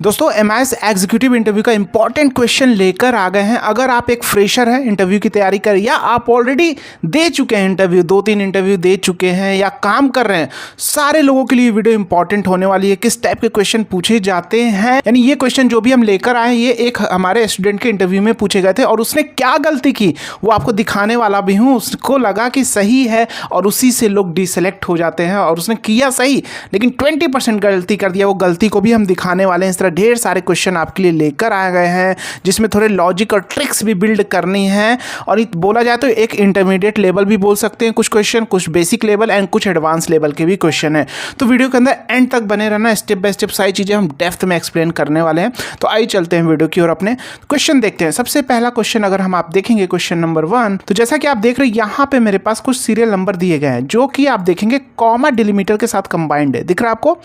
दोस्तों MIS executive interview का important question लेकर आ गए हैं। अगर आप एक फ्रेशर हैं, इंटरव्यू की तैयारी कर या आप ऑलरेडी दे चुके हैं इंटरव्यू, 2-3 इंटरव्यू दे चुके हैं या काम कर रहे हैं, सारे लोगों के लिए वीडियो इंपॉर्टेंट होने वाली है। किस टाइप के क्वेश्चन पूछे जाते हैं, यानी ये क्वेश्चन जो भी हम लेकर आए ये एक हमारे स्टूडेंट के इंटरव्यू में पूछे गए थे और उसने क्या गलती की वो आपको दिखाने वाला भी हूँ। उसको लगा कि सही है और उसी से लोग डिसेलेक्ट हो जाते हैं और उसने किया सही लेकिन 20% गलती कर दिया। वो गलती को भी हम दिखाने वाले हैं। ढेर सारे क्वेश्चन आपके लिए लेकर आ गए हैं जिसमें थोड़े लॉजिक और ट्रिक्स भी बिल्ड करनी है। और बोला जाए तो एक इंटरमीडिएट लेवल भी बोल सकते हैं कुछ क्वेश्चन, कुछ बेसिक लेवल एंड कुछ एडवांस लेवल के भी क्वेश्चन है। तो वीडियो के अंदर एंड तक बने रहना, स्टेप बाय स्टेप सारी चीज़ें हम डेप्थ में एक्सप्लेन करने वाले हैं। तो आइए चलते हैं वीडियो की और अपने क्वेश्चन देखते हैं। सबसे पहला क्वेश्चन अगर हम आप देखेंगे क्वेश्चन नंबर 1, तो जैसा कि आप देख रहे हैं यहाँ पे मेरे पास कुछ सीरियल नंबर दिए गए हैं जो कि आप देखेंगे कॉमा डिलीमीटर के साथ कंबाइंड है। दिख रहा है आपको।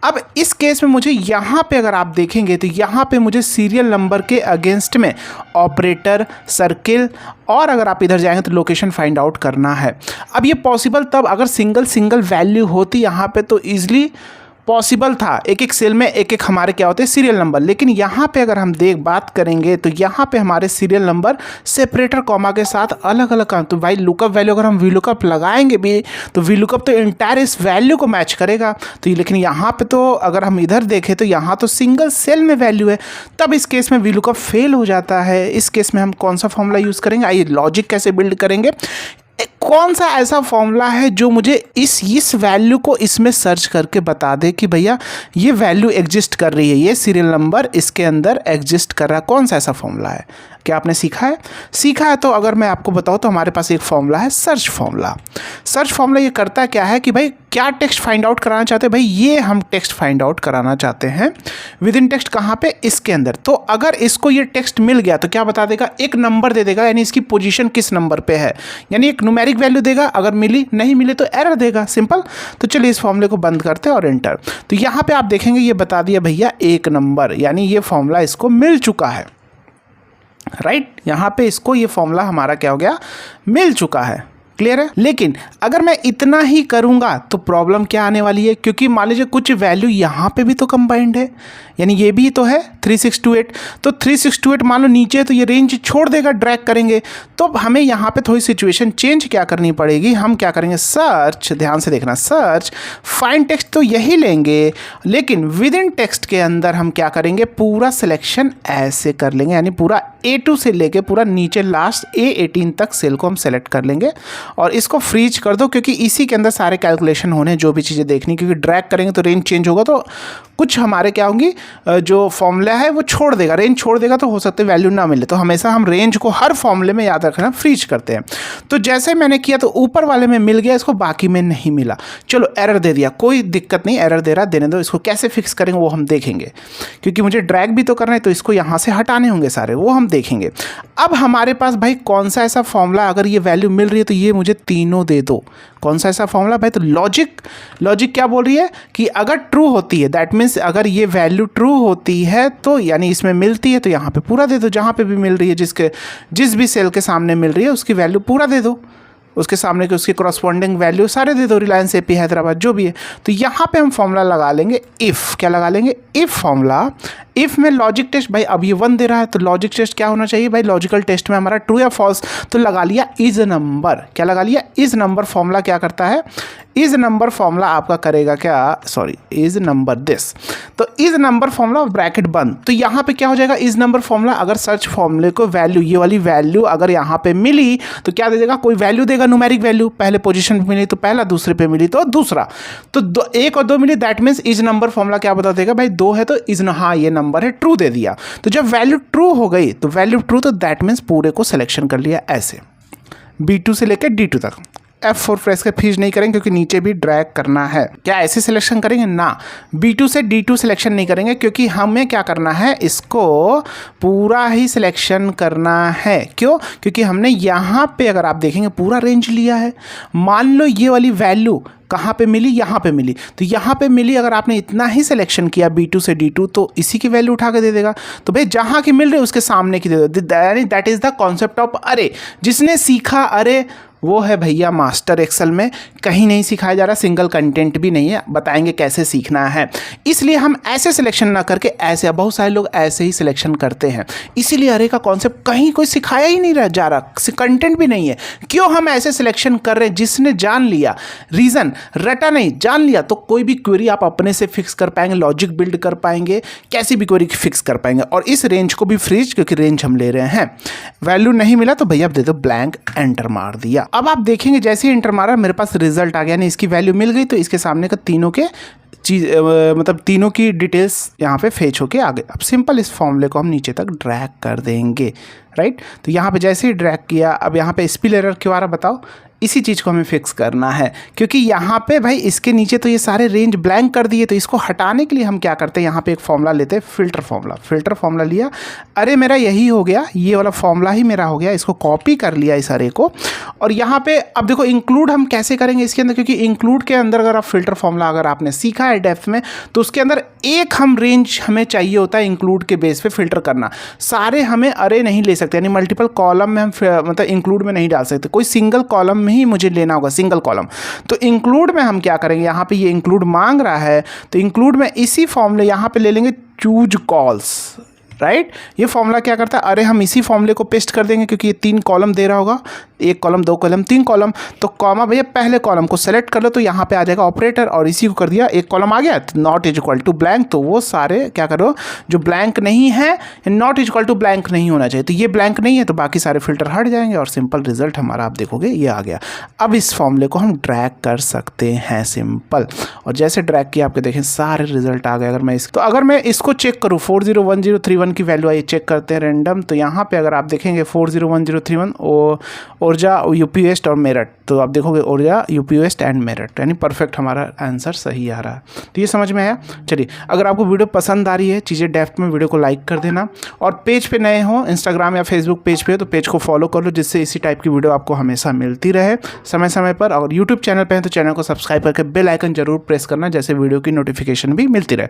अब इस केस में मुझे यहाँ पे अगर आप देखेंगे तो यहाँ पे मुझे सीरियल नंबर के अगेंस्ट में ऑपरेटर, सर्किल और अगर आप इधर जाएंगे तो लोकेशन फाइंड आउट करना है। अब ये पॉसिबल तब अगर सिंगल वैल्यू होती यहाँ पे तो ईजिली पॉसिबल था। एक एक सेल में एक एक हमारे क्या होते हैं सीरियल नंबर। लेकिन यहाँ पे अगर हम बात करेंगे तो यहाँ पे हमारे सीरियल नंबर सेपरेटर कॉमा के साथ अलग अलग काम। तो भाई लुकअप वैल्यू अगर हम वी लुकअप लगाएंगे भी तो वी लुकअप तो इंटायर इस वैल्यू को मैच करेगा। तो लेकिन यहाँ पे तो अगर हम इधर देखें तो यहाँ तो सिंगल सेल में वैल्यू है, तब इस केस में वी लुकअप फेल हो जाता है। इस केस में हम कौन सा फॉर्मूला यूज़ करेंगे, आइए लॉजिक कैसे बिल्ड करेंगे। कौन सा ऐसा फॉर्मूला है जो मुझे इस वैल्यू को इसमें सर्च करके बता दे कि भैया ये वैल्यू एग्जिस्ट कर रही है, ये सीरियल नंबर इसके अंदर एग्जिस्ट कर रहा है। कौन सा ऐसा फॉर्मूला है? क्या आपने सीखा है? सीखा है तो अगर मैं आपको बताऊं तो हमारे पास एक फॉर्मूला है, सर्च फॉर्मूला। सर्च फॉर्मूला ये करता क्या है कि भाई क्या टेक्स्ट फाइंड आउट कराना चाहते हैं, भाई ये हम टेक्स्ट फाइंड आउट कराना चाहते हैं विद इन टेक्स्ट। कहाँ पे? इसके अंदर। तो अगर इसको ये टेक्स्ट मिल गया तो क्या बता देगा, एक नंबर दे देगा, यानी इसकी पोजीशन किस नंबर पे है, यानी एक न्यूमेरिक वैल्यू देगा। अगर मिली नहीं मिले तो एरर देगा, सिंपल। तो चलिए इस फॉर्मूले को बंद करते हैं और एंटर। तो यहाँ पे आप देखेंगे ये बता दिया भैया एक नंबर, यानी ये फॉर्मूला इसको मिल चुका है, राइट। यहाँ पे इसको ये फॉर्मूला हमारा क्या हो गया, मिल चुका है। क्लियर है। लेकिन अगर मैं इतना ही करूंगा तो प्रॉब्लम क्या आने वाली है, क्योंकि मान लीजिए कुछ वैल्यू यहाँ पे भी तो कंबाइंड है, यानी ये भी तो है 3628। तो 3628 मान लो नीचे है तो ये रेंज छोड़ देगा, ड्रैग करेंगे। तो हमें यहाँ पे थोड़ी सिचुएशन चेंज क्या करनी पड़ेगी। हम क्या करेंगे, सर्च, ध्यान से देखना, सर्च फाइंड टेक्स्ट तो यही लेंगे लेकिन विद इन टेक्स्ट के अंदर हम क्या करेंगे, पूरा सिलेक्शन ऐसे कर लेंगे, यानी पूरा A2 से लेके पूरा नीचे लास्ट A18 तक सेल को हम सेलेक्ट कर लेंगे और इसको फ्रीज कर दो, क्योंकि इसी के अंदर सारे कैलकुलेशन होने, जो भी चीज़ें देखनी, क्योंकि ड्रैग करेंगे तो रेंज चेंज होगा तो कुछ हमारे क्या होंगी, जो फॉर्मूला है वो छोड़ देगा, रेंज छोड़ देगा तो हो सकता है वैल्यू ना मिले। तो हमेशा हम रेंज को हर फॉर्मूले में याद रखना, फ्रीज करते हैं। तो जैसे मैंने किया तो ऊपर वाले में मिल गया, इसको बाकी में नहीं मिला। चलो एरर दे दिया, कोई दिक्कत नहीं, एरर दे रहा देने दो। इसको कैसे फिक्स करेंगे वो हम देखेंगे, क्योंकि मुझे ड्रैग भी तो करना है तो इसको यहाँ से हटाने होंगे सारे, वो हम देखेंगे। अब हमारे पास भाई कौन सा ऐसा फॉर्मूला, अगर ये वैल्यू मिल रही है तो ये मुझे तीनों दे दो। कौन सा ऐसा फॉर्मूला भाई? तो लॉजिक क्या बोल रही है कि अगर ट्रू होती है, दैट मीन्स अगर ये वैल्यू ट्रू होती है तो यानी इसमें मिलती है तो यहाँ पे पूरा दे दो। जहाँ पे भी मिल रही है, जिस भी सेल के सामने मिल रही है उसकी वैल्यू पूरा दे दो, उसके सामने के उसके करस्पॉन्डिंग वैल्यू सारे दे दो, रिलायंस एपी हैदराबाद जो भी है। तो यहाँ पे हम फॉर्मूला लगा लेंगे इफ़। क्या लगा लेंगे? If formula. इफ़ में लॉजिक टेस्ट, भाई अब ये 1 दे रहा है तो लॉजिक टेस्ट क्या होना चाहिए भाई, लॉजिकल टेस्ट में हमारा ट्रू या फॉल्स। तो लगा लिया इज नंबर। क्या लगा लिया? Is number. फॉर्मूला क्या करता है, इज नंबर फॉर्मूला आपका करेगा क्या, सॉरी, इज नंबर दिस। तो इज नंबर फॉर्मूला ब्रैकेट बंद। तो यहाँ पे क्या हो जाएगा, इज नंबर फॉर्मूला। अगर सर्च फॉर्मूले को वैल्यू, ये वाली वैल्यू अगर यहाँ पे मिली तो क्या दे देगा, कोई वैल्यू देगा, न्यूमेरिक वैल्यू। पहले पोजीशन पे मिली तो पहला, दूसरे पे मिली तो दूसरा। तो 1 और 2 मिली, that means is number formula क्या बता देगा भाई, 2 है तो इज, हाँ ये नंबर है, ट्रू दे दिया। तो जब वैल्यू ट्रू हो गई तो वैल्यू ट्रू, तो दैट मीन्स पूरे को सिलेक्शन कर लिया ऐसे, B2 से लेकर D2 तक। F4 प्रेस कर फ्रीज नहीं करेंगे क्योंकि नीचे भी ड्रैग करना है। क्या ऐसे सिलेक्शन करेंगे ना, B2 से D2 सिलेक्शन नहीं करेंगे, क्योंकि हमें क्या करना है, इसको पूरा ही सिलेक्शन करना है। क्यों? क्योंकि हमने यहाँ पे अगर आप देखेंगे पूरा रेंज लिया है। मान लो ये वाली वैल्यू कहाँ पे मिली, यहाँ पे मिली, तो यहाँ पे मिली, अगर आपने इतना ही सिलेक्शन किया B2 से D2 तो इसी की वैल्यू उठा के दे देगा। तो भाई जहाँ की मिल रही है उसके सामने की दे दो, यानी that is the concept of अरे। जिसने सीखा अरे वो है भैया मास्टर एक्सेल में। कहीं नहीं सिखाया जा रहा, सिंगल कंटेंट भी नहीं है, बताएंगे कैसे सीखना है। इसलिए हम ऐसे सिलेक्शन ना करके ऐसे, बहुत सारे लोग ऐसे ही सिलेक्शन करते हैं, इसीलिए अरे का कॉन्सेप्ट कहीं कोई सिखाया ही नहीं जा रहा, कंटेंट भी नहीं है। क्यों हम ऐसे सिलेक्शन कर रहे हैं? जिसने जान लिया, रीज़न रटा नहीं, जान लिया, तो कोई भी क्वेरी आप अपने से फिक्स कर पाएंगे, लॉजिक बिल्ड कर पाएंगे, कैसी भी क्वेरी फिक्स कर पाएंगे। और इस रेंज को भी फ्रीज, क्योंकि रेंज हम ले रहे हैं। वैल्यू नहीं मिला तो भैया आप दे दो ब्लैंक, एंटर मार दिया। अब आप देखेंगे जैसे ही एंटर मारा मेरे पास रिजल्ट आ गया, नहीं इसकी वैल्यू मिल गई, तो इसके सामने का तीनों के चीज़ मतलब तीनों की डिटेल्स यहाँ पे फेच होके आ गए। अब सिंपल इस फॉर्मूले को हम नीचे तक ड्रैग कर देंगे, राइट। तो यहाँ पे जैसे ही ड्रैग किया, अब यहाँ पे स्पिल एरर क्यों आ रहा बताओ, इसी चीज़ को हमें फिक्स करना है, क्योंकि यहाँ पे भाई इसके नीचे तो ये सारे रेंज ब्लैंक कर दिए। तो इसको हटाने के लिए हम क्या करते हैं, यहाँ पे एक फॉर्मूला लेते हैं, फिल्टर फॉर्मूला लिया। अरे मेरा यही हो गया, ये वाला फॉर्मूला ही मेरा हो गया, इसको कॉपी कर लिया इस अरे को। और यहाँ पे अब देखो इंक्लूड हम कैसे करेंगे इसके अंदर, क्योंकि इंक्लूड के अंदर अगर आप फिल्टर फॉर्मूला अगर आपने सीखा है डेप्थ में, तो उसके अंदर एक हम रेंज हमें चाहिए होता है इंक्लूड के बेस पे फिल्टर करना। सारे हमें अरे नहीं ले सकते, यानी मल्टीपल कॉलम में हम मतलब इंक्लूड में नहीं डाल सकते, कोई सिंगल कॉलम में ही मुझे लेना होगा, सिंगल कॉलम। तो इंक्लूड में हम क्या करेंगे, यहाँ पे ये इंक्लूड मांग रहा है, तो इंक्लूड में इसी फॉर्मूले यहाँ पे ले लेंगे चूज कॉल्स, राइट। ये फॉर्मूला क्या करता है, अरे हम इसी फॉर्मूले को पेस्ट कर देंगे, क्योंकि ये 3 कॉलम दे रहा होगा, 1 कॉलम 2 कॉलम 3 कॉलम, तो कॉमा भैया पहले कॉलम को सेलेक्ट कर लो, तो यहाँ पे आ जाएगा ऑपरेटर, और इसी को कर दिया, 1 कॉलम आ गया, not is equal to blank. तो वो सारे क्या करो जो ब्लैंक नहीं है, not is equal to blank नहीं होना चाहिए, तो ये ब्लैंक नहीं है, तो बाकी सारे फिल्टर हट जाएंगे, और सिंपल रिजल्ट हमारा आप देखोगे ये आ गया। अब इस फॉर्मूले को हम ड्रैग कर सकते हैं सिंपल, और जैसे ड्रैग किया आपके देखें सारे रिजल्ट आ गए। अगर मैं तो अगर मैं इसको चेक करूँ 401031 की वैल्यू आई, चेक करते हैं रैंडम, तो यहाँ पे अगर आप देखेंगे 401031 ऊर्जा, यूपी वेस्ट और मेरठ, तो आप देखोगे ऊर्जा, यूपी वेस्ट एंड मेरठ, यानी परफेक्ट हमारा आंसर सही आ रहा है। तो ये समझ में आया। चलिए, अगर आपको वीडियो पसंद आ रही है चीज़ें डेप्थ में, वीडियो को लाइक कर देना, और पेज पे नए हो, इंस्टाग्राम या फेसबुक पेज पे, तो पेज को फॉलो कर लो, जिससे इसी टाइप की वीडियो आपको हमेशा मिलती रहे समय समय पर। और यूट्यूब चैनल पे है तो चैनल को सब्सक्राइब करके बेल आइकन जरूर प्रेस करना, जैसे वीडियो की नोटिफिकेशन भी मिलती रहे।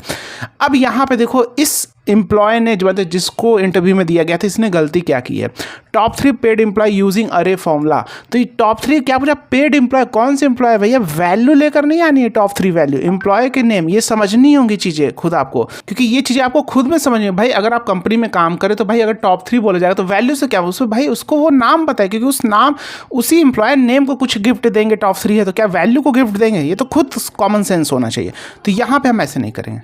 अब यहाँ पे देखो, इस एम्प्लॉय ने जिसको इंटरव्यू में दिया गया था, इसने गलती क्या की है, टॉप 3 पेड एम्प्लॉय यूजिंग अरे फॉर्मूला। तो ये टॉप 3 क्या पूछा, पेड एम्प्लॉय, कौन से एम्प्लॉय भैया, वैल्यू लेकर नहीं आनी है, टॉप 3 वैल्यू, एम्प्लॉय के नेम, ये समझनी होंगी चीज़ें खुद आपको, क्योंकि ये चीज़ें आपको खुद में समझनी है। भाई अगर आप कंपनी में काम करें तो भाई अगर टॉप 3 बोला जाएगा तो वैल्यू से क्या, उसमें भाई उसको वो नाम बताए, क्योंकि उस नाम, उसी एम्प्लॉय नेम को कुछ गिफ्ट देंगे, टॉप 3 है तो क्या वैल्यू को गिफ्ट देंगे, ये तो खुद कॉमन सेंस होना चाहिए। तो यहाँ पर हम ऐसे नहीं करेंगे,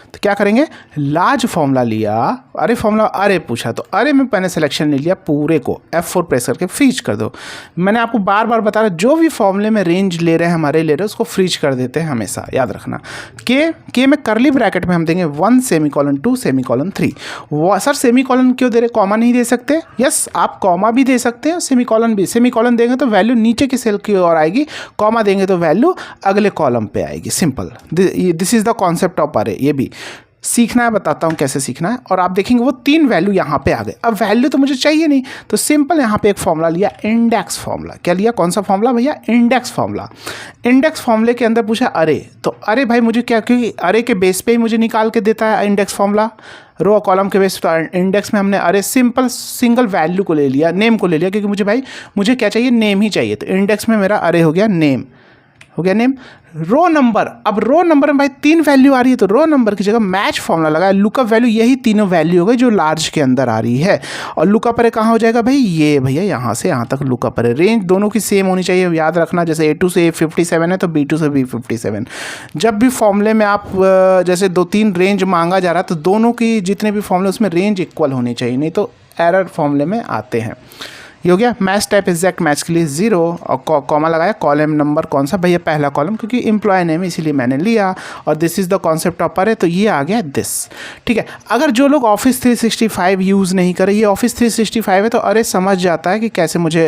तो क्या करेंगे, लार्ज फॉर्मूला लिया, अरे फॉर्मूला अरे पूछा, तो अरे में मैंने सिलेक्शन ले लिया पूरे को, F4 प्रेस करके फ्रीज कर दो। मैंने आपको बार बार बता रहा, जो भी फॉर्मूले में रेंज ले रहे हैं हमारे ले रहे हैं, उसको फ्रीज कर देते हैं हमेशा, याद रखना। के में करली ब्रैकेट में हम देंगे 1 सेमीकोलन 2 सेमीकोलन 3। वो सर सेमीकोलन क्यों दे रहे, कॉमा नहीं दे सकते? यस, आप कॉमा भी दे सकते हैं, सेमीकोलन भी। सेमीकोलन देंगे तो वैल्यू नीचे की सेल की ओर आएगी, कॉमा देंगे तो वैल्यू अगले कॉलम पे आएगी, simple. This is the concept of अरे। ये भी सीखना है, बताता हूँ कैसे सीखना है। और आप देखेंगे वो 3 वैल्यू यहाँ पे आ गए। अब वैल्यू तो मुझे चाहिए नहीं, तो सिंपल यहाँ पे एक फॉर्मूला लिया, इंडेक्स फॉर्मूला। क्या लिया, कौन सा फॉर्मूला भैया, इंडेक्स फॉर्मूला। इंडेक्स फॉर्मूले के अंदर पूछा अरे, तो अरे भाई मुझे क्या, क्योंकि अरे के बेस पे ही मुझे निकाल के देता है इंडेक्स फॉर्मूला, रो कॉलम के बेस पर। इंडेक्स में हमने अरे सिंपल सिंगल वैल्यू को ले लिया, नेम को ले लिया, क्योंकि मुझे भाई मुझे क्या चाहिए, नेम ही चाहिए। तो इंडेक्स में मेरा अरे हो गया नेम, हो गया नेम। रो नंबर, अब रो नंबर में भाई 3 वैल्यू आ रही है, तो रो नंबर की जगह मैच फॉर्मूला लगाया, लुकअप वैल्यू, यही तीनों वैल्यू हो गई जो लार्ज के अंदर आ रही है। और लुकअप अरे कहाँ हो जाएगा भाई, ये भैया यहाँ से यहाँ तक लुकअप अरे। रेंज दोनों की सेम होनी चाहिए, याद रखना, जैसे A2 से A57 है तो B2 से B57। जब भी फॉर्मूले में आप जैसे 2-3 रेंज मांगा जा रहा है, तो दोनों की जितने भी फॉर्मूले उसमें रेंज इक्वल होनी चाहिए, नहीं तो एरर फॉर्मूले में आते हैं। ये हो गया। मैच टाइप एग्जैक्ट मैच के लिए 0 और कॉमा लगाया। कॉलम नंबर कौन सा भैया, पहला कॉलम, क्योंकि एम्प्लॉय नेम इसीलिए मैंने लिया। और this is the concept of अरे, तो ये आ गया दिस। ठीक है, अगर जो लोग ऑफिस 365 यूज़ नहीं करे, ये ऑफिस 365 है तो अरे समझ जाता है कि कैसे मुझे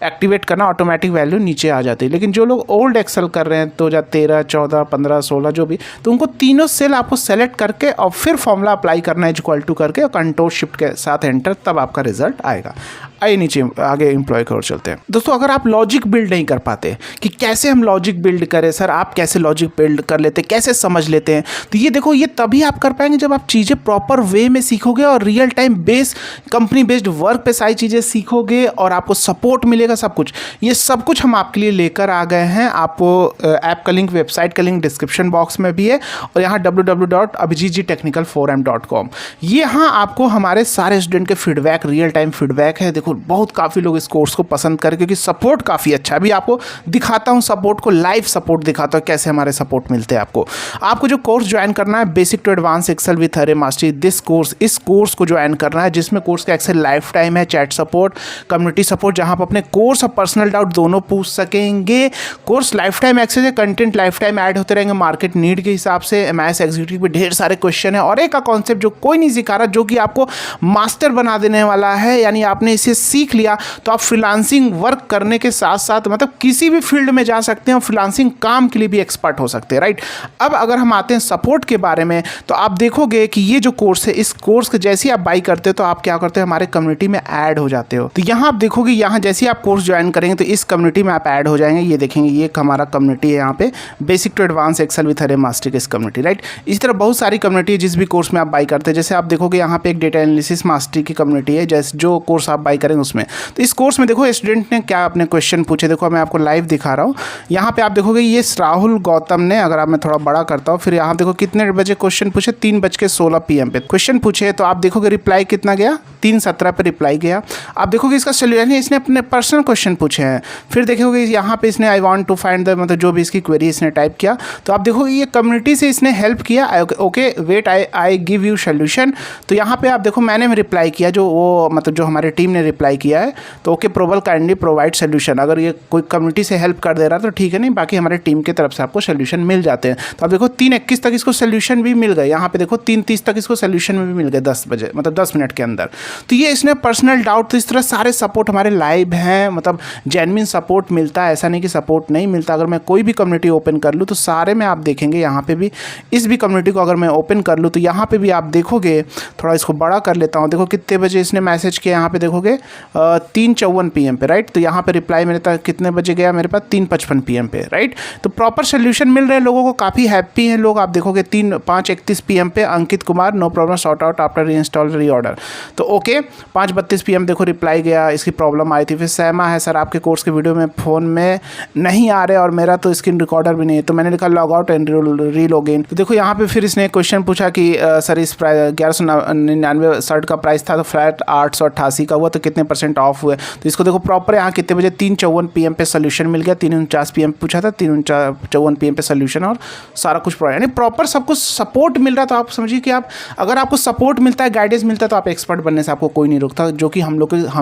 एक्टिवेट करना, ऑटोमेटिक वैल्यू नीचे आ जाती है। लेकिन जो लोग ओल्ड एक्सेल कर रहे हैं 2013, 14, 15, 16 जो भी, तो उनको तीनों सेल आपको सेलेक्ट करके और फिर फॉर्मूला अप्लाई करना है इक्वल टू करके, और कंट्रोल शिफ्ट के साथ एंटर, तब आपका रिजल्ट आएगा। आइए नीचे आगे एम्प्लॉय की ओर चलते हैं। दोस्तों अगर आप लॉजिक बिल्ड नहीं कर पाते कि कैसे हम लॉजिक बिल्ड करें, सर आप कैसे लॉजिक बिल्ड कर लेते हैं, कैसे समझ लेते हैं, तो ये देखो ये तभी आप कर पाएंगे जब आप चीज़ें प्रॉपर वे में सीखोगे और real time base company based work पे सारी चीज़ें सीखोगे और आपको सपोर्ट मिलेगा सब कुछ। ये सब कुछ हम आपके लिए लेकर आ गए हैं। आपको ऐप का लिंक, वेबसाइट का लिंक डिस्क्रिप्शन बॉक्स में भी है और यहाँ www.abhijitechnicalforum.com। यहाँ आपको हमारे सारे स्टूडेंट के फीडबैक, रियल टाइम फीडबैक है। देखो बहुत काफ़ी लोग इस कोर्स को पसंद करें क्योंकि सपोर्ट काफ़ी अच्छा है। अभी आपको दिखाता हूँ सपोर्ट को, लाइव सपोर्ट दिखाता हूँ कैसे हमारे सपोर्ट मिलते हैं आपको जो कोर्स ज्वाइन करना है basic to advance Excel with अरे मास्टरी दिस कोर्स, इस कोर्स को ज्वाइन करना है जिसमें कोर्स का एक्सेल लाइफ टाइम है, चैट सपोर्ट, कम्युनिटी सपोर्ट, जहां आप अपने कोर्स और पर्सनल डाउट दोनों पूछ सकेंगे। कोर्स लाइफ टाइम एक्सेस है, कंटेंट लाइफ टाइम ऐड होते रहेंगे मार्केट नीड के हिसाब से। एमआईएस एग्जीक्यूटिव पे ढेर सारे क्वेश्चन है और एक का कॉन्सेप्ट जो कोई नहीं सिखा रहा, जो कि आपको मास्टर बना देने वाला है। यानी आपने इसे सीख लिया तो आप फ्रीलांसिंग वर्क करने के साथ साथ मतलब किसी भी फील्ड में जा सकते हैं, फ्रीलांसिंग काम के लिए भी एक्सपर्ट हो सकते हैं, राइट। अब अगर हम आते हैं सपोर्ट के बारे में तो आप देखोगे कि ये जो कोर्स है, इस कोर्स के जैसे ही आप बाई करते हो तो आप क्या करते हो, हमारे कम्युनिटी में ऐड हो जाते हो। तो यहाँ आप देखोगे, यहाँ जैसे ही आप कोर्स ज्वाइन करेंगे तो इस कम्युनिटी में आप ऐड हो जाएंगे। ये देखेंगे ये हमारा कम्युनिटी है, यहाँ पे basic to advance Excel with अरे मास्टरी इस कम्युनिटी, राइट। इस तरह बहुत सारी कम्युनिटी है जिस भी कोर्स में आप बाई करते हैं। जैसे आप देखोगे यहाँ पे एक डेटा एनालिसिस मास्टरी की कम्युनिटी है, जैसे जो कोर्स आप बाई करेंगे उसमें। तो इस कोर्स में देखो स्टूडेंट ने क्या अपने क्वेश्चन पूछे, देखो मैं आपको लाइव दिखा रहा हूँ। यहाँ पे आप देखोगे ये राहुल गौतम ने, अगर आप मैं थोड़ा बड़ा करता हूँ, फिर यहाँ देखो कितने बजे क्वेश्चन पूछे, 3:16 PM पे क्वेश्चन पूछे। तो आप देखोगे रिप्लाई कितना गया, 3:17 पे रिप्लाई गया। आप देखोगे इसका सोल्यूशन, इसने अपने पर्सनल क्वेश्चन पूछे हैं। फिर देखोगे यहाँ पे इसने I want to find the, मतलब जो भी इसकी क्वेरी इसने टाइप किया। तो आप देखोगे ये कम्युनिटी से इसने हेल्प किया। Okay wait I give you solution. तो यहाँ पे आप देखो मैंने रिप्लाई किया, जो वो मतलब जो हमारी टीम ने रिप्लाई किया है। तो okay probable kindly provide solution. अगर ये कोई कम्युनिटी से हेल्प कर दे रहा तो ठीक है, नहीं बाकी हमारे टीम की तरफ से आपको सोल्यूशन मिल जाते हैं। तो आप देखो 3:21 तक इसको सोल्यूशन भी मिल गए। यहाँ पे देखो 3:30 तक इसको सोल्यूशन में भी मिल गए, 10 बजे मतलब 10 मिनट के अंदर। तो ये इसने पर्सनल डाउट, तो इस तरह सारे सपोर्ट हमारे लाइव हैं, मतलब जेन्युइन सपोर्ट मिलता है, ऐसा नहीं कि सपोर्ट नहीं मिलता। अगर मैं कोई भी कम्युनिटी ओपन कर लूँ तो सारे में आप देखेंगे, यहाँ पे भी इस भी कम्युनिटी को अगर मैं ओपन कर लूँ तो यहाँ पे भी आप देखोगे, थोड़ा इसको बड़ा कर लेता हूँ। देखो कितने बजे इसने मैसेज किया, यहाँ पे देखोगे 3:54 PM पे, राइट। तो यहाँ पे रिप्लाई मेरे तक कितने बजे गया, मेरे पास 3:55 PM पे, राइट। तो प्रॉपर सोल्यूशन मिल रहे हैं लोगों को, काफ़ी हैप्पी हैं लोग। आप देखोगे 5:31 PM पे Ankit Kumar, no problem sort out after reinstall reorder. तो ओके 5:32 PM देखो रिप्लाई गया, इसकी प्रॉब्लम आई थी। फिर सहमा है, सर आपके कोर्स के वीडियो में फ़ोन में नहीं आ रहे और मेरा तो स्क्रीन रिकॉर्डर भी नहीं है। तो मैंने लिखा log out and re log in. तो देखो यहाँ पे फिर इसने क्वेश्चन पूछा कि सर इस 1199 शर्ट का प्राइस था तो फ्लैट 888 का हुआ, तो कितने % ऑफ हुए। तो इसको देखो प्रॉपर यहाँ कितने बजे 3:54 PM पे सोल्यूशन मिल गया। 3:49 PM पूछा था, 3:54 PM पे सोल्यूशन और सारा कुछ यानी प्रॉपर सब कुछ सपोर्ट मिल रहा। तो आप समझिए कि आप अगर आपको सपोर्ट मिलता है, गाइडेंस मिलता है, तो आप एक्सपर्ट बनने से आपको कोई नहीं रोकता, जो कि हम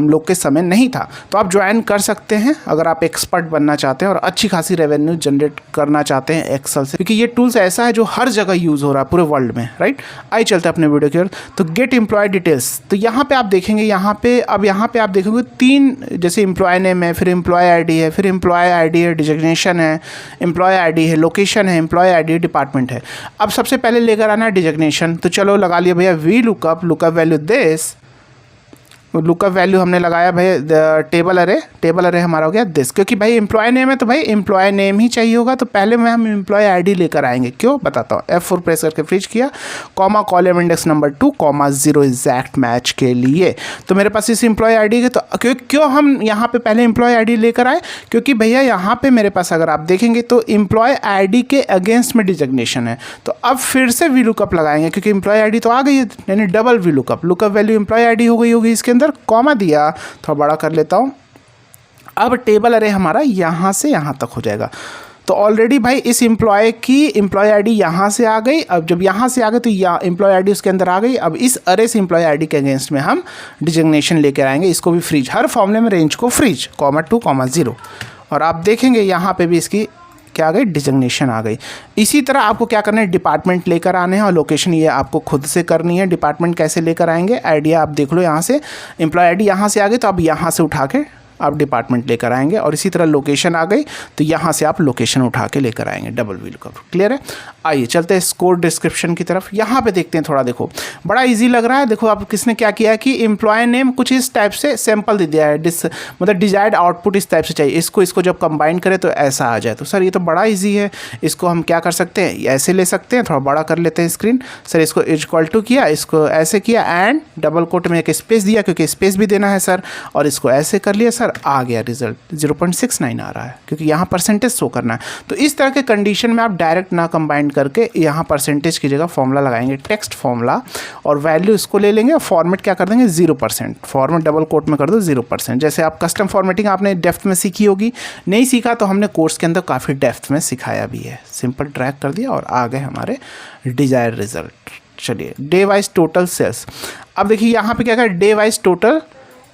लोग के समय नहीं था। तो आप ज्वाइन कर सकते हैं अगर आप एक्सपर्ट बनना चाहते हैं और अच्छी खासी रेवेन्यू जनरेट करना चाहते हैं एक्सेल से, क्योंकि ये टूल्स ऐसा है जो हर जगह यूज़ हो रहा है पूरे वर्ल्ड में, राइट। आइए चलते हैं अपने वीडियो की ओर। तो गेट एम्प्लॉय डिटेल्स, तो यहाँ पे आप देखेंगे, यहाँ पे आप देखोगे 3 जैसे एम्प्लॉय नेम है, फिर एम्प्लॉय आईडी है, फिर एम्प्लॉय आईडी है, डिजिग्नेशन है, एम्प्लॉय आईडी है, लोकेशन है, एम्प्लॉय आईडी, डिपार्टमेंट है। अब सबसे पहले लेकर आना है डिजिग्नेशन। तो चलो लगा लिया भैया we lookup value this, lookup value हमने लगाया भाई टेबल अरे हमारा हो गया दिस, क्योंकि भाई एम्प्लॉय नेम है तो भाई एम्प्लॉय नेम ही चाहिए होगा। तो पहले में हम एम्प्लॉय आईडी लेकर आएंगे, क्यों बताता हूँ। F4 प्रेस करके फ्रीज किया, comma column index number 2, comma 0 exact match के लिए। तो मेरे पास इस एम्प्लॉय आईडी है। तो क्यों हम यहाँ पे पहले एम्प्लॉय आईडी लेकर आए, क्योंकि भैया यहाँ पे मेरे पास अगर आप देखेंगे तो एम्प्लॉय आईडी के अगेंस्ट में डिजिग्नेशन है। तो अब फिर से वी लुकअप लगाएंगे, क्योंकि एम्प्लॉय आईडी तो आ गई है, यानी double V lookup value employ ID हो गई होगी इसके अंदर, कॉमा दिया, थोड़ा बड़ा कर लेता हूँ। अब टेबल अरे हमारा यहाँ से यहाँ तक हो जाएगा। तो ऑलरेडी भाई इस एम्प्लॉय की एम्प्लॉय आईडी यहाँ से आ गई। अब जब यहाँ से आ गई तो यहाँ एम्प्लॉय आईडी उसके अंदर आ गई। अब इस अरे से एम्प्लॉय आईडी के अगेंस्ट में हम डिजिग्नेशन लेकर आएंगे, इसको भी फ्रीज, हर फॉर्मूले में रेंज को फ्रीज, कॉमा 2, कॉमा 0। और आप देखेंगे यहाँ पे भी इसकी क्या आ गई, डिजिग्नेशन आ गई। इसी तरह आपको क्या करना है, डिपार्टमेंट लेकर आने हैं और लोकेशन ये आपको खुद से करनी है। डिपार्टमेंट कैसे लेकर आएंगे, आइडिया आप देख लो, यहाँ से एम्प्लॉय आईडी यहाँ से आ गई तो अब यहाँ से उठा के आप डिपार्टमेंट लेकर आएंगे, और इसी तरह लोकेशन आ गई तो यहाँ से आप लोकेशन उठा के लेकर आएंगे, डबल VLOOKUP। क्लियर है? आइए चलते हैं स्कोर डिस्क्रिप्शन की तरफ। यहाँ पे देखते हैं थोड़ा, देखो बड़ा इजी लग रहा है। देखो आप किसने क्या किया है कि एम्प्लॉय नेम कुछ इस टाइप से सैंपल दे दिया है, मतलब डिजायर्ड आउटपुट इस टाइप से चाहिए, इसको जब कंबाइन करें तो ऐसा आ जाए। तो सर ये तो बड़ा इजी है, इसको हम क्या कर सकते हैं, ऐसे ले सकते हैं, थोड़ा बड़ा कर लेते हैं स्क्रीन। सर इसको इक्वल टू किया, इसको ऐसे किया एंड डबल कोट में एक स्पेस दिया क्योंकि स्पेस भी देना है सर, और इसको ऐसे कर लिया सर, आ गया रिजल्ट 0.69 आ रहा है क्योंकि यहाँ परसेंटेज शो करना है। तो इस तरह के कंडीशन में आप डायरेक्ट ना कंबाइन करके यहाँ परसेंटेज की जगह फॉर्मूला लगाएंगे, टेक्स्ट फॉर्मूला, और वैल्यू इसको ले लेंगे और फॉर्मेट क्या कर देंगे 0%, फॉर्मेट डबल कोट में कर दो 0%। जैसे आप कस्टम फॉर्मेटिंग आपने डेप्थ में सीखी होगी, नहीं सीखा तो हमने कोर्स के अंदर काफ़ी डेप्थ में सिखाया भी है। सिंपल ड्रैग कर दिया और आ गए हमारे डिजायर रिजल्ट। चलिए डे वाइज टोटल सेल्स, अब देखिए यहाँ पे क्या है, डे वाइज टोटल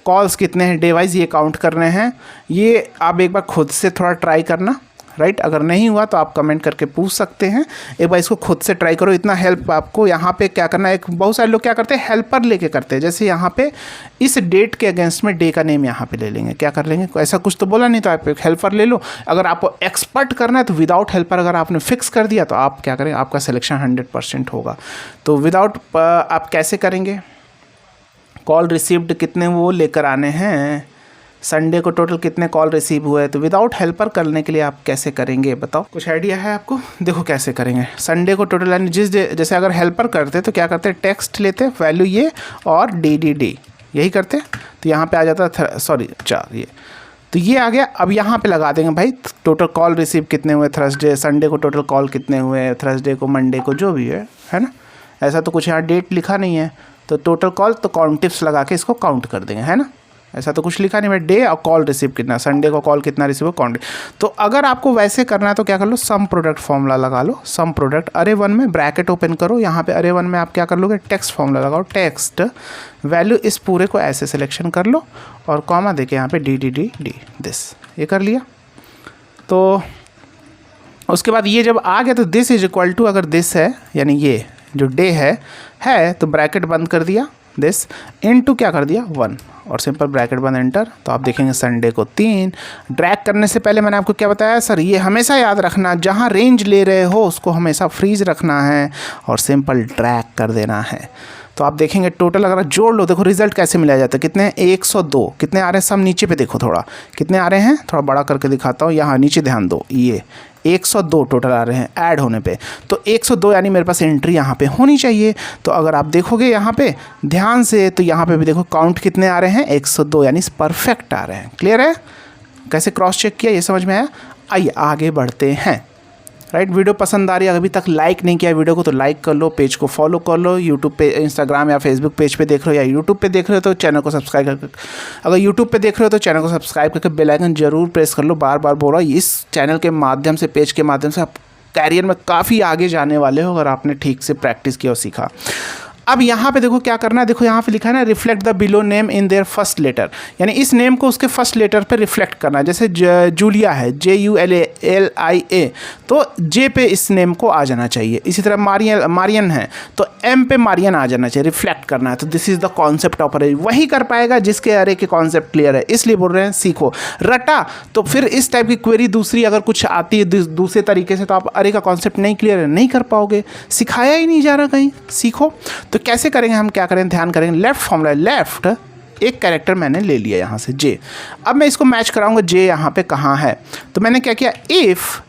कॉल्स कितने हैं, डे वाइज ये काउंट करने हैं। ये आप एक बार खुद से थोड़ा ट्राई करना, राइट? अगर नहीं हुआ तो आप कमेंट करके पूछ सकते हैं, एक बार इसको खुद से ट्राई करो, इतना हेल्प आपको। यहाँ पे क्या करना है, एक बहुत सारे लोग क्या करते हैं हेल्पर लेके करते हैं, जैसे यहाँ पे इस डेट के अगेंस्ट में डे का नेम यहाँ पे ले लेंगे, क्या कर लेंगे, ऐसा कुछ तो बोला नहीं तो आप एक हेल्पर ले लो। अगर आपको एक्सपर्ट करना है तो विदाउट हेल्पर अगर आपने फिक्स कर दिया तो आप क्या करें, आपका सिलेक्शन 100% होगा। तो विदाउट आप कैसे करेंगे, कॉल रिसीव्ड कितने वो लेकर आने हैं, संडे को टोटल कितने कॉल रिसीव हुए, तो विदाउट हेल्पर करने के लिए आप कैसे करेंगे बताओ, कुछ आइडिया है आपको? देखो कैसे करेंगे, संडे को टोटल यानी जैसे अगर हेल्पर करते तो क्या करते, टेक्स्ट लेते, वैल्यू ये और डी यही करते, तो यहाँ पे आ जाता सॉरी 4 ये, तो ये आ गया। अब यहाँ पे लगा देंगे भाई टोटल कॉल रिसीव कितने हुए थर्सडे, संडे को टोटल कॉल कितने हुए, थर्सडे को, मंडे को, जो भी है ना। ऐसा तो कुछ यहाँ डेट लिखा नहीं है, तो टोटल कॉल तो काउंटिव्स लगा के इसको काउंट कर देंगे, है ना। ऐसा तो कुछ लिखा नहीं है, डे और कॉल रिसीव कितना, संडे को कॉल कितना रिसीव हो काउंट। तो अगर आपको वैसे करना है तो क्या कर लो, सम प्रोडक्ट फॉर्मूला लगा लो, सम प्रोडक्ट अरे 1 में ब्रैकेट ओपन करो, यहाँ पे अरे 1 में आप क्या कर लोगे, टेक्स्ट फॉर्मूला लगाओ, टेक्स्ट वैल्यू इस पूरे को ऐसे सिलेक्शन कर लो और कॉमा देके यहाँ पे डी दिस, ये कर लिया। तो उसके बाद ये जब आ गया तो दिस इज इक्वल टू, अगर दिस है यानी ये जो डे है तो ब्रैकेट बंद कर दिया, दिस इनटू क्या कर दिया 1 और सिंपल ब्रैकेट बंद एंटर। तो आप देखेंगे संडे को 3। ड्रैग करने से पहले मैंने आपको क्या बताया सर, ये हमेशा याद रखना, जहाँ रेंज ले रहे हो उसको हमेशा फ्रीज रखना है और सिंपल ड्रैग कर देना है। तो आप देखेंगे टोटल अगर जोड़ लो, देखो रिजल्ट कैसे मिला जाता है, कितने 102 कितने आ रहे हैं, सब नीचे पे देखो थोड़ा कितने आ रहे हैं, थोड़ा बड़ा करके दिखाता हूँ, यहाँ नीचे ध्यान दो, ये 102 टोटल आ रहे हैं ऐड होने पे। तो 102 यानी मेरे पास एंट्री यहाँ पे होनी चाहिए। तो अगर आप देखोगे यहाँ पे ध्यान से तो यहाँ पे भी देखो काउंट कितने आ रहे हैं, 102 यानी परफेक्ट आ रहे हैं। क्लियर है? कैसे क्रॉस चेक किया ये समझ में आया? आइए आगे बढ़ते हैं। राइट, वीडियो पसंद आ रही है, अभी तक लाइक नहीं किया वीडियो को तो लाइक कर लो, पेज को फॉलो कर लो, यूट्यूब पे, इंस्टाग्राम या फेसबुक पेज पे देख रहे हो या यूट्यूब पे देख रहे हो तो चैनल को सब्सक्राइब करके, अगर यूट्यूब पे देख रहे हो तो चैनल को सब्सक्राइब करके बेल आइकन जरूर प्रेस कर लो। बार बार बोल रहा हूँ, इस चैनल के माध्यम से, पेज के माध्यम से आप कैरियर में काफ़ी आगे जाने वाले हो अगर आपने ठीक से प्रैक्टिस किया और सीखा। अब यहाँ पे देखो क्या करना है, देखो यहाँ पे लिखा है ना, reflect the below name in their first letter, यानी इस नेम को उसके फर्स्ट लेटर पे रिफ्लेक्ट करना है। जैसे जूलिया है, JULIA, तो जे पे इस नेम को आ जाना चाहिए। इसी तरह मारियन है तो M पे मारियन आ जाना चाहिए, रिफ्लेक्ट करना है। तो this is the concept of अरे, वही कर पाएगा जिसके अरे के कॉन्सेप्ट क्लियर है, इसलिए बोल रहे हैं सीखो। रटा तो फिर इस टाइप की क्वेरी दूसरी अगर कुछ आती है दूसरे तरीके से तो आप अरे का कॉन्सेप्ट नहीं क्लियर है, नहीं कर पाओगे, सिखाया ही नहीं जा रहा कहीं, सीखो। तो कैसे करेंगे हम, क्या करेंगे, ध्यान करेंगे, लेफ्ट फॉर्मूला, लेफ्ट एक कैरेक्टर मैंने ले लिया यहाँ से जे, अब मैं इसको मैच कराऊंगा जे यहाँ पे कहाँ है। तो मैंने क्या किया, इफ़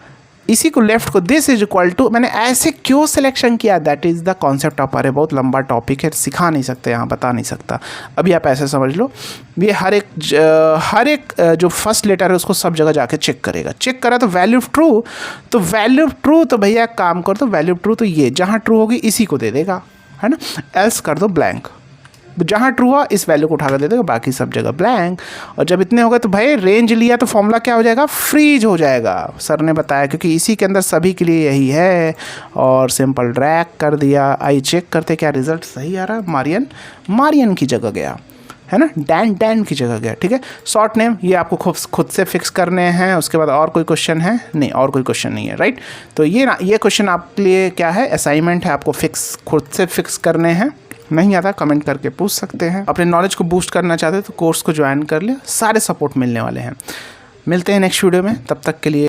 इसी को लेफ्ट को दिस इज इक्वल टू, मैंने ऐसे क्यों सिलेक्शन किया, that is the concept of अरे। बहुत लंबा टॉपिक है, सिखा नहीं सकते यहाँ, बता नहीं सकता, अभी आप ऐसे समझ लो। ये हर एक जो फर्स्ट लेटर है उसको सब जगह जाके चेक करेगा, चेक करा तो वैल्यू ट्रू, तो वैल्यू ट्रू तो भैया काम कर, तो वैल्यू ट्रू तो ये जहाँ ट्रू होगी इसी को दे देगा, है ना। एल्स कर दो ब्लैंक, जहाँ ट्रू हुआ इस वैल्यू को उठाकर दे देगा, बाकी सब जगह ब्लैंक। और जब इतने हो गए तो भाई रेंज लिया तो फॉर्मूला क्या हो जाएगा, फ्रीज हो जाएगा, सर ने बताया, क्योंकि इसी के अंदर सभी के लिए यही है। और सिंपल ड्रैग कर दिया। आई चेक करते क्या रिजल्ट सही आ रहा, मारियन की जगह गया, है ना, डैन की जगह गया। ठीक है, शॉर्ट नेम ये आपको खुद से फिक्स करने हैं। उसके बाद और कोई क्वेश्चन है नहीं, और कोई क्वेश्चन नहीं है, राइट। तो ये क्वेश्चन आपके लिए क्या है, असाइनमेंट है, आपको खुद से फिक्स करने हैं। नहीं आता कमेंट करके पूछ सकते हैं। अपने नॉलेज को बूस्ट करना चाहते हैं तो कोर्स को ज्वाइन कर ले, सारे सपोर्ट मिलने वाले हैं। मिलते हैं नेक्स्ट वीडियो में, तब तक के लिए